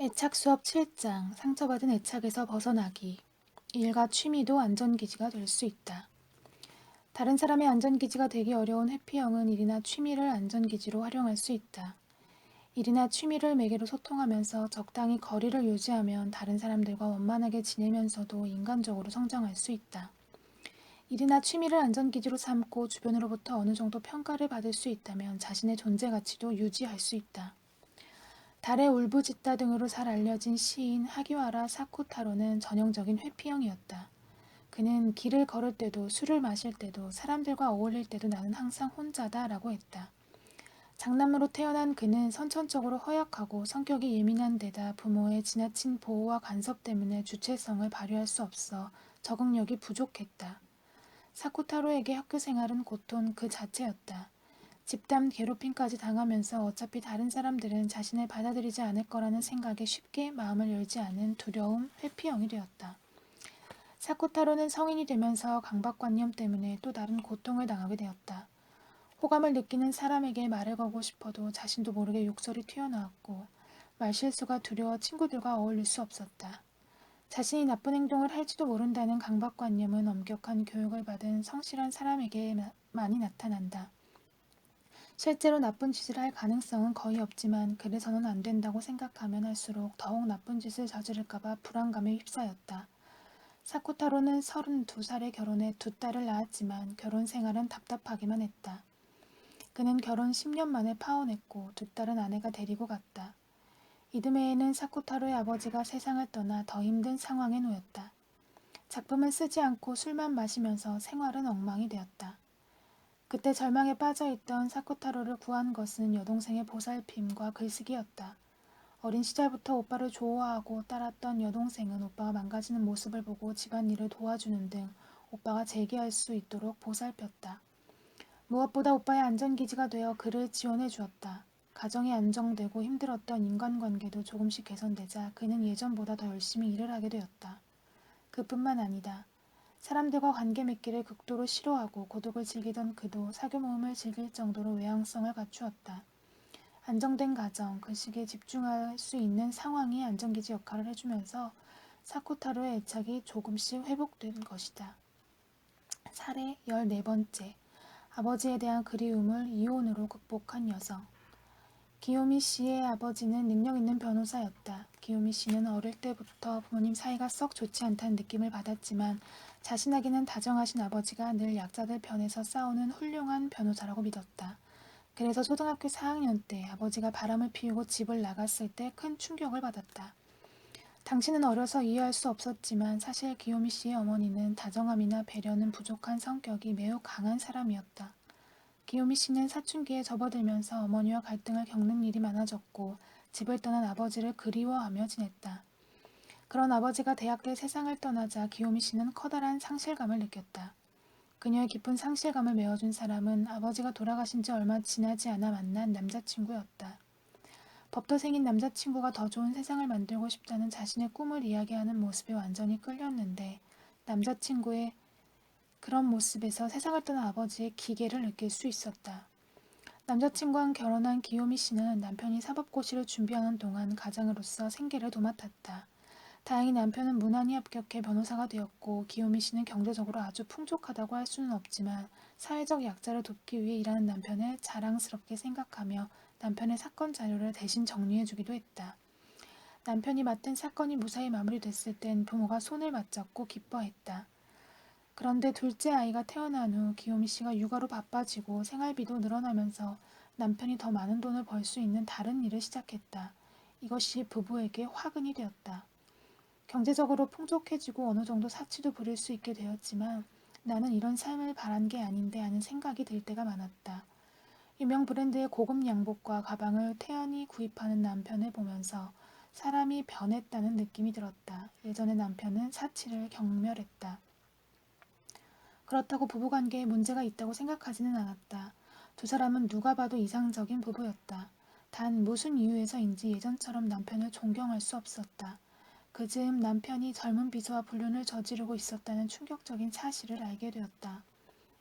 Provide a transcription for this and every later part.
애착 수업 7장 상처받은 애착에서 벗어나기. 일과 취미도 안전기지가 될 수 있다. 다른 사람의 안전기지가 되기 어려운 회피형은 일이나 취미를 안전기지로 활용할 수 있다. 일이나 취미를 매개로 소통하면서 적당히 거리를 유지하면 다른 사람들과 원만하게 지내면서도 인간적으로 성장할 수 있다. 일이나 취미를 안전기지로 삼고 주변으로부터 어느 정도 평가를 받을 수 있다면 자신의 존재 가치도 유지할 수 있다. 달의 울부짖다 등으로 잘 알려진 시인 하기와라 사쿠타로는 전형적인 회피형이었다. 그는 길을 걸을 때도 술을 마실 때도 사람들과 어울릴 때도 나는 항상 혼자다 라고 했다. 장남으로 태어난 그는 선천적으로 허약하고 성격이 예민한 데다 부모의 지나친 보호와 간섭 때문에 주체성을 발휘할 수 없어 적응력이 부족했다. 사쿠타로에게 학교 생활은 고통 그 자체였다. 집단 괴롭힘까지 당하면서 어차피 다른 사람들은 자신을 받아들이지 않을 거라는 생각에 쉽게 마음을 열지 않은 두려움, 회피형이 되었다. 사쿠타로는 성인이 되면서 강박관념 때문에 또 다른 고통을 당하게 되었다. 호감을 느끼는 사람에게 말을 걸고 싶어도 자신도 모르게 욕설이 튀어나왔고 말실수가 두려워 친구들과 어울릴 수 없었다. 자신이 나쁜 행동을 할지도 모른다는 강박관념은 엄격한 교육을 받은 성실한 사람에게 많이 나타난다. 실제로 나쁜 짓을 할 가능성은 거의 없지만 그래서는 안 된다고 생각하면 할수록 더욱 나쁜 짓을 저지를까봐 불안감에 휩싸였다. 사쿠타로는 32살에 결혼해 두 딸을 낳았지만 결혼 생활은 답답하기만 했다. 그는 결혼 10년 만에 파혼했고 두 딸은 아내가 데리고 갔다. 이듬해에는 사쿠타로의 아버지가 세상을 떠나 더 힘든 상황에 놓였다. 작품을 쓰지 않고 술만 마시면서 생활은 엉망이 되었다. 그때 절망에 빠져있던 사쿠타로를 구한 것은 여동생의 보살핌과 글쓰기였다. 어린 시절부터 오빠를 좋아하고 따랐던 여동생은 오빠가 망가지는 모습을 보고 집안일을 도와주는 등 오빠가 재기할 수 있도록 보살폈다. 무엇보다 오빠의 안전기지가 되어 그를 지원해 주었다. 가정이 안정되고 힘들었던 인간관계도 조금씩 개선되자 그는 예전보다 더 열심히 일을 하게 되었다. 그뿐만 아니다. 사람들과 관계 맺기를 극도로 싫어하고 고독을 즐기던 그도 사교 모임을 즐길 정도로 외향성을 갖추었다. 안정된 가정, 글쓰기에 집중할 수 있는 상황이 안전기지 역할을 해주면서 사쿠타로의 애착이 조금씩 회복된 것이다. 사례 14번째. 아버지에 대한 그리움을 이혼으로 극복한 여성. 기요미 씨의 아버지는 능력 있는 변호사였다. 기요미 씨는 어릴 때부터 부모님 사이가 썩 좋지 않다는 느낌을 받았지만 자신에게는 다정하신 아버지가 늘 약자들 편에서 싸우는 훌륭한 변호사라고 믿었다. 그래서 초등학교 4학년 때 아버지가 바람을 피우고 집을 나갔을 때 큰 충격을 받았다. 당신은 어려서 이해할 수 없었지만 사실 기요미 씨의 어머니는 다정함이나 배려는 부족한 성격이 매우 강한 사람이었다. 기요미 씨는 사춘기에 접어들면서 어머니와 갈등을 겪는 일이 많아졌고 집을 떠난 아버지를 그리워하며 지냈다. 그런 아버지가 대학 때 세상을 떠나자 기요미 씨는 커다란 상실감을 느꼈다. 그녀의 깊은 상실감을 메워준 사람은 아버지가 돌아가신 지 얼마 지나지 않아 만난 남자친구였다. 법도 생긴 남자친구가 더 좋은 세상을 만들고 싶다는 자신의 꿈을 이야기하는 모습에 완전히 끌렸는데 남자친구의 그런 모습에서 세상을 떠난 아버지의 기계를 느낄 수 있었다. 남자친구와 결혼한 기요미 씨는 남편이 사법고시를 준비하는 동안 가장으로서 생계를 도맡았다. 다행히 남편은 무난히 합격해 변호사가 되었고 기요미 씨는 경제적으로 아주 풍족하다고 할 수는 없지만 사회적 약자를 돕기 위해 일하는 남편을 자랑스럽게 생각하며 남편의 사건 자료를 대신 정리해주기도 했다. 남편이 맡은 사건이 무사히 마무리됐을 땐 부모가 손을 맞잡고 기뻐했다. 그런데 둘째 아이가 태어난 후 기요미 씨가 육아로 바빠지고 생활비도 늘어나면서 남편이 더 많은 돈을 벌 수 있는 다른 일을 시작했다. 이것이 부부에게 화근이 되었다. 경제적으로 풍족해지고 어느 정도 사치도 부릴 수 있게 되었지만 나는 이런 삶을 바란 게 아닌데 하는 생각이 들 때가 많았다. 유명 브랜드의 고급 양복과 가방을 태연히 구입하는 남편을 보면서 사람이 변했다는 느낌이 들었다. 예전의 남편은 사치를 경멸했다. 그렇다고 부부관계에 문제가 있다고 생각하지는 않았다. 두 사람은 누가 봐도 이상적인 부부였다. 단 무슨 이유에서인지 예전처럼 남편을 존경할 수 없었다. 그즈음 남편이 젊은 비서와 불륜을 저지르고 있었다는 충격적인 사실을 알게 되었다.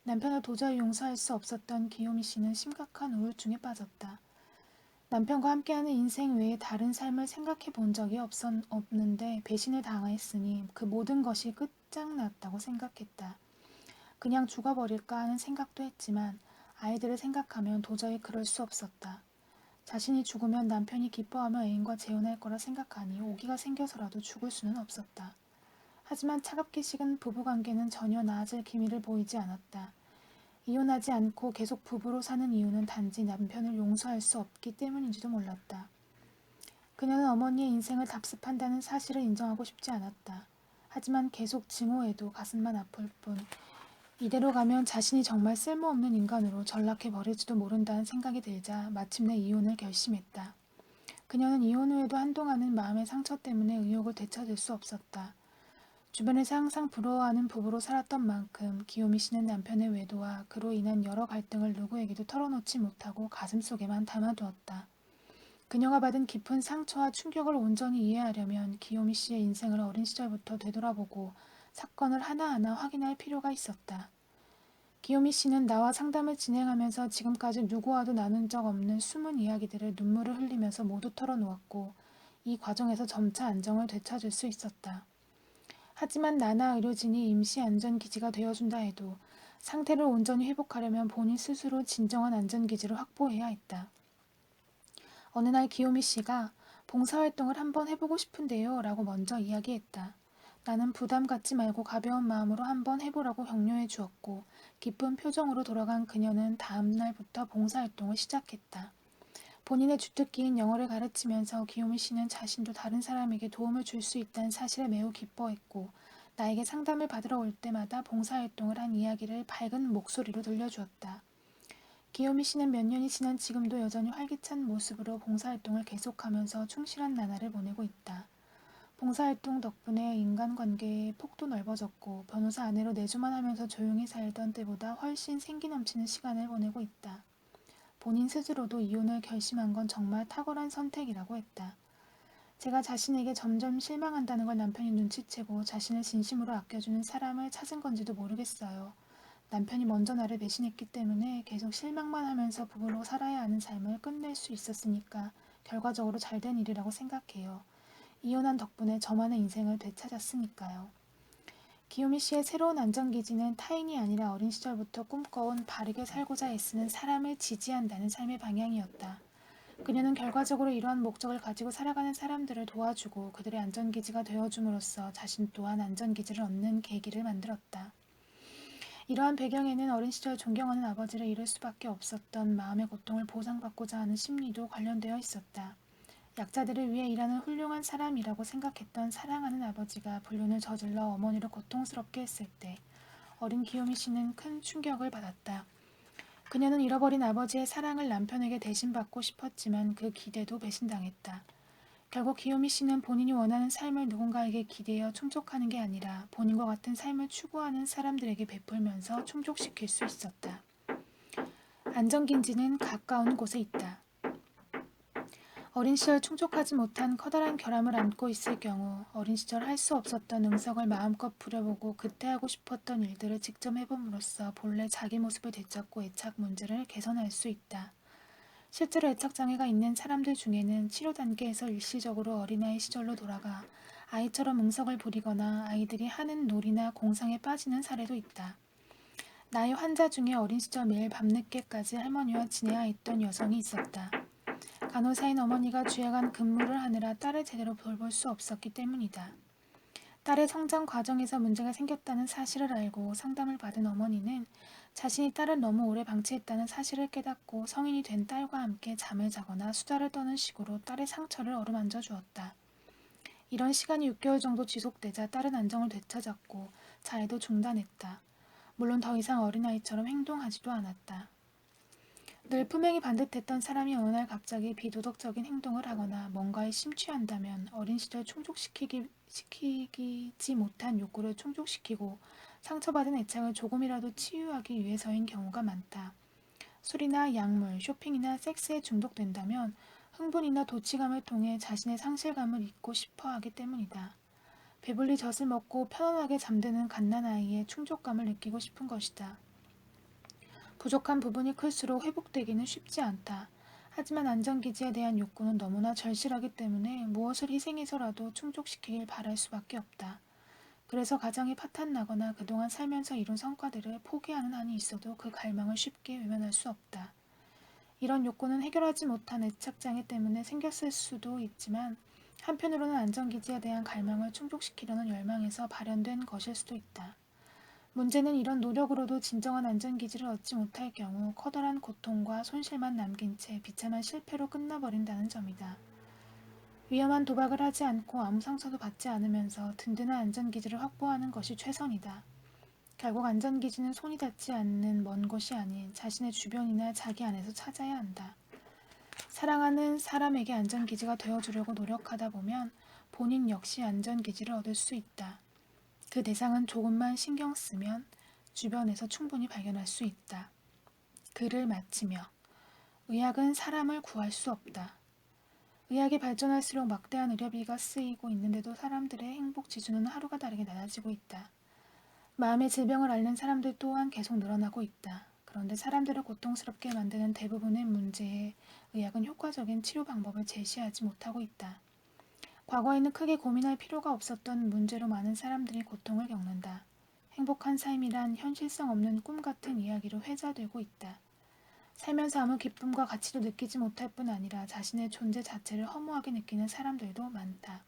남편을 도저히 용서할 수 없었던 기요미 씨는 심각한 우울증에 빠졌다. 남편과 함께하는 인생 외에 다른 삶을 생각해 본 적이 없는데 배신을 당했으니 그 모든 것이 끝장났다고 생각했다. 그냥 죽어버릴까 하는 생각도 했지만 아이들을 생각하면 도저히 그럴 수 없었다. 자신이 죽으면 남편이 기뻐하며 애인과 재혼할 거라 생각하니 오기가 생겨서라도 죽을 수는 없었다. 하지만 차갑게 식은 부부관계는 전혀 나아질 기미를 보이지 않았다. 이혼하지 않고 계속 부부로 사는 이유는 단지 남편을 용서할 수 없기 때문인지도 몰랐다. 그녀는 어머니의 인생을 답습한다는 사실을 인정하고 싶지 않았다. 하지만 계속 증오해도 가슴만 아플 뿐 이대로 가면 자신이 정말 쓸모없는 인간으로 전락해 버릴지도 모른다는 생각이 들자 마침내 이혼을 결심했다. 그녀는 이혼 후에도 한동안은 마음의 상처 때문에 의욕을 되찾을 수 없었다. 주변에서 항상 부러워하는 부부로 살았던 만큼 기요미 씨는 남편의 외도와 그로 인한 여러 갈등을 누구에게도 털어놓지 못하고 가슴속에만 담아두었다. 그녀가 받은 깊은 상처와 충격을 온전히 이해하려면 기요미 씨의 인생을 어린 시절부터 되돌아보고 사건을 하나하나 확인할 필요가 있었다. 기요미 씨는 나와 상담을 진행하면서 지금까지 누구와도 나눈 적 없는 숨은 이야기들을 눈물을 흘리면서 모두 털어놓았고 이 과정에서 점차 안정을 되찾을 수 있었다. 하지만 나나 의료진이 임시 안전기지가 되어준다 해도 상태를 온전히 회복하려면 본인 스스로 진정한 안전기지를 확보해야 했다. 어느 날 기요미 씨가 봉사활동을 한번 해보고 싶은데요 라고 먼저 이야기했다. 나는 부담 갖지 말고 가벼운 마음으로 한번 해보라고 격려해 주었고 기쁜 표정으로 돌아간 그녀는 다음 날부터 봉사활동을 시작했다. 본인의 주특기인 영어를 가르치면서 기요미 씨는 자신도 다른 사람에게 도움을 줄 수 있다는 사실에 매우 기뻐했고 나에게 상담을 받으러 올 때마다 봉사활동을 한 이야기를 밝은 목소리로 들려주었다. 기요미 씨는 몇 년이 지난 지금도 여전히 활기찬 모습으로 봉사활동을 계속하면서 충실한 나날을 보내고 있다. 봉사활동 덕분에 인간관계의 폭도 넓어졌고 변호사 아내로 내조만 하면서 조용히 살던 때보다 훨씬 생기 넘치는 시간을 보내고 있다. 본인 스스로도 이혼을 결심한 건 정말 탁월한 선택이라고 했다. 제가 자신에게 점점 실망한다는 걸 남편이 눈치채고 자신을 진심으로 아껴주는 사람을 찾은 건지도 모르겠어요. 남편이 먼저 나를 배신했기 때문에 계속 실망만 하면서 부부로 살아야 하는 삶을 끝낼 수 있었으니까 결과적으로 잘된 일이라고 생각해요. 이혼한 덕분에 저만의 인생을 되찾았으니까요. 기요미 씨의 새로운 안전기지는 타인이 아니라 어린 시절부터 꿈꿔온 바르게 살고자 애쓰는 사람을 지지한다는 삶의 방향이었다. 그녀는 결과적으로 이러한 목적을 가지고 살아가는 사람들을 도와주고 그들의 안전기지가 되어줌으로써 자신 또한 안전기지를 얻는 계기를 만들었다. 이러한 배경에는 어린 시절 존경하는 아버지를 잃을 수밖에 없었던 마음의 고통을 보상받고자 하는 심리도 관련되어 있었다. 약자들을 위해 일하는 훌륭한 사람이라고 생각했던 사랑하는 아버지가 불륜을 저질러 어머니를 고통스럽게 했을 때 어린 기요미 씨는 큰 충격을 받았다. 그녀는 잃어버린 아버지의 사랑을 남편에게 대신 받고 싶었지만 그 기대도 배신당했다. 결국 기요미 씨는 본인이 원하는 삶을 누군가에게 기대어 충족하는 게 아니라 본인과 같은 삶을 추구하는 사람들에게 베풀면서 충족시킬 수 있었다. 안전기지는 가까운 곳에 있다. 어린 시절 충족하지 못한 커다란 결함을 안고 있을 경우 어린 시절 할 수 없었던 응석을 마음껏 부려보고 그때 하고 싶었던 일들을 직접 해봄으로써 본래 자기 모습을 되찾고 애착 문제를 개선할 수 있다. 실제로 애착장애가 있는 사람들 중에는 치료 단계에서 일시적으로 어린아이 시절로 돌아가 아이처럼 응석을 부리거나 아이들이 하는 놀이나 공상에 빠지는 사례도 있다. 나의 환자 중에 어린 시절 매일 밤늦게까지 할머니와 지내야 했던 여성이 있었다. 간호사인 어머니가 주야간 근무를 하느라 딸을 제대로 돌볼 수 없었기 때문이다. 딸의 성장 과정에서 문제가 생겼다는 사실을 알고 상담을 받은 어머니는 자신이 딸을 너무 오래 방치했다는 사실을 깨닫고 성인이 된 딸과 함께 잠을 자거나 수다를 떠는 식으로 딸의 상처를 어루만져 주었다. 이런 시간이 6개월 정도 지속되자 딸은 안정을 되찾았고 자해도 중단했다. 물론 더 이상 어린아이처럼 행동하지도 않았다. 늘 품행이 반듯했던 사람이 어느 날 갑자기 비도덕적인 행동을 하거나 뭔가에 심취한다면 어린 시절 충족시키지 못한 욕구를 충족시키고 상처받은 애착을 조금이라도 치유하기 위해서인 경우가 많다. 술이나 약물, 쇼핑이나 섹스에 중독된다면 흥분이나 도취감을 통해 자신의 상실감을 잊고 싶어 하기 때문이다. 배불리 젖을 먹고 편안하게 잠드는 갓난아이의 충족감을 느끼고 싶은 것이다. 부족한 부분이 클수록 회복되기는 쉽지 않다. 하지만 안전기지에 대한 욕구는 너무나 절실하기 때문에 무엇을 희생해서라도 충족시키길 바랄 수밖에 없다. 그래서 가정이 파탄나거나 그동안 살면서 이룬 성과들을 포기하는 한이 있어도 그 갈망을 쉽게 외면할 수 없다. 이런 욕구는 해결하지 못한 애착장애 때문에 생겼을 수도 있지만 한편으로는 안전기지에 대한 갈망을 충족시키려는 열망에서 발현된 것일 수도 있다. 문제는 이런 노력으로도 진정한 안전기지를 얻지 못할 경우 커다란 고통과 손실만 남긴 채 비참한 실패로 끝나버린다는 점이다. 위험한 도박을 하지 않고 아무 상처도 받지 않으면서 든든한 안전기지를 확보하는 것이 최선이다. 결국 안전기지는 손이 닿지 않는 먼 곳이 아닌 자신의 주변이나 자기 안에서 찾아야 한다. 사랑하는 사람에게 안전기지가 되어주려고 노력하다 보면 본인 역시 안전기지를 얻을 수 있다. 그 대상은 조금만 신경 쓰면 주변에서 충분히 발견할 수 있다. 글을 마치며 의학은 사람을 구할 수 없다. 의학이 발전할수록 막대한 의료비가 쓰이고 있는데도 사람들의 행복 지수는 하루가 다르게 낮아지고 있다. 마음의 질병을 앓는 사람들 또한 계속 늘어나고 있다. 그런데 사람들을 고통스럽게 만드는 대부분의 문제에 의학은 효과적인 치료 방법을 제시하지 못하고 있다. 과거에는 크게 고민할 필요가 없었던 문제로 많은 사람들이 고통을 겪는다. 행복한 삶이란 현실성 없는 꿈 같은 이야기로 회자되고 있다. 살면서 아무 기쁨과 가치도 느끼지 못할 뿐 아니라 자신의 존재 자체를 허무하게 느끼는 사람들도 많다.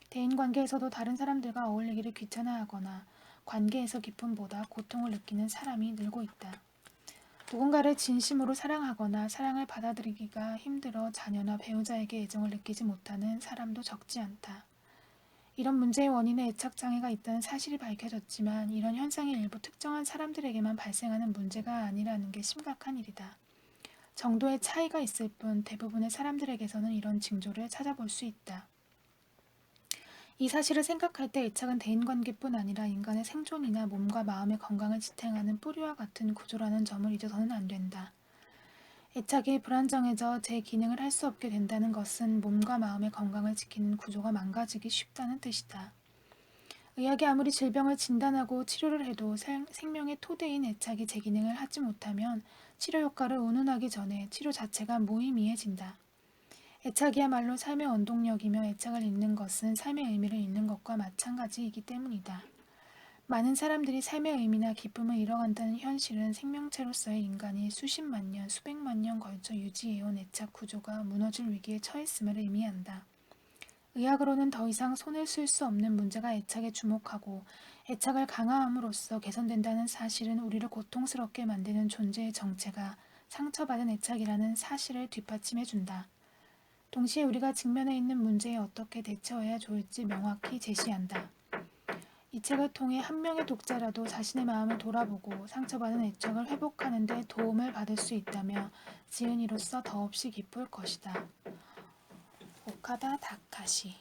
대인관계에서도 다른 사람들과 어울리기를 귀찮아하거나 관계에서 기쁨보다 고통을 느끼는 사람이 늘고 있다. 누군가를 진심으로 사랑하거나 사랑을 받아들이기가 힘들어 자녀나 배우자에게 애정을 느끼지 못하는 사람도 적지 않다. 이런 문제의 원인에 애착장애가 있다는 사실이 밝혀졌지만 이런 현상이 일부 특정한 사람들에게만 발생하는 문제가 아니라는 게 심각한 일이다. 정도의 차이가 있을 뿐 대부분의 사람들에게서는 이런 징조를 찾아볼 수 있다. 이 사실을 생각할 때 애착은 대인관계뿐 아니라 인간의 생존이나 몸과 마음의 건강을 지탱하는 뿌리와 같은 구조라는 점을 잊어서는 안 된다. 애착이 불안정해져 제 기능을 할 수 없게 된다는 것은 몸과 마음의 건강을 지키는 구조가 망가지기 쉽다는 뜻이다. 의학이 아무리 질병을 진단하고 치료를 해도 생명의 토대인 애착이 제 기능을 하지 못하면 치료 효과를 운운하기 전에 치료 자체가 무의미해진다. 애착이야말로 삶의 원동력이며 애착을 잃는 것은 삶의 의미를 잃는 것과 마찬가지이기 때문이다. 많은 사람들이 삶의 의미나 기쁨을 잃어간다는 현실은 생명체로서의 인간이 수십만 년, 수백만 년 걸쳐 유지해온 애착 구조가 무너질 위기에 처했음을 의미한다. 의학으로는 더 이상 손을 쓸 수 없는 문제가 애착에 주목하고 애착을 강화함으로써 개선된다는 사실은 우리를 고통스럽게 만드는 존재의 정체가 상처받은 애착이라는 사실을 뒷받침해준다. 동시에 우리가 직면해 있는 문제에 어떻게 대처해야 좋을지 명확히 제시한다. 이 책을 통해 한 명의 독자라도 자신의 마음을 돌아보고 상처받은 애착을 회복하는 데 도움을 받을 수 있다며 지은이로서 더없이 기쁠 것이다. 오카다 다카시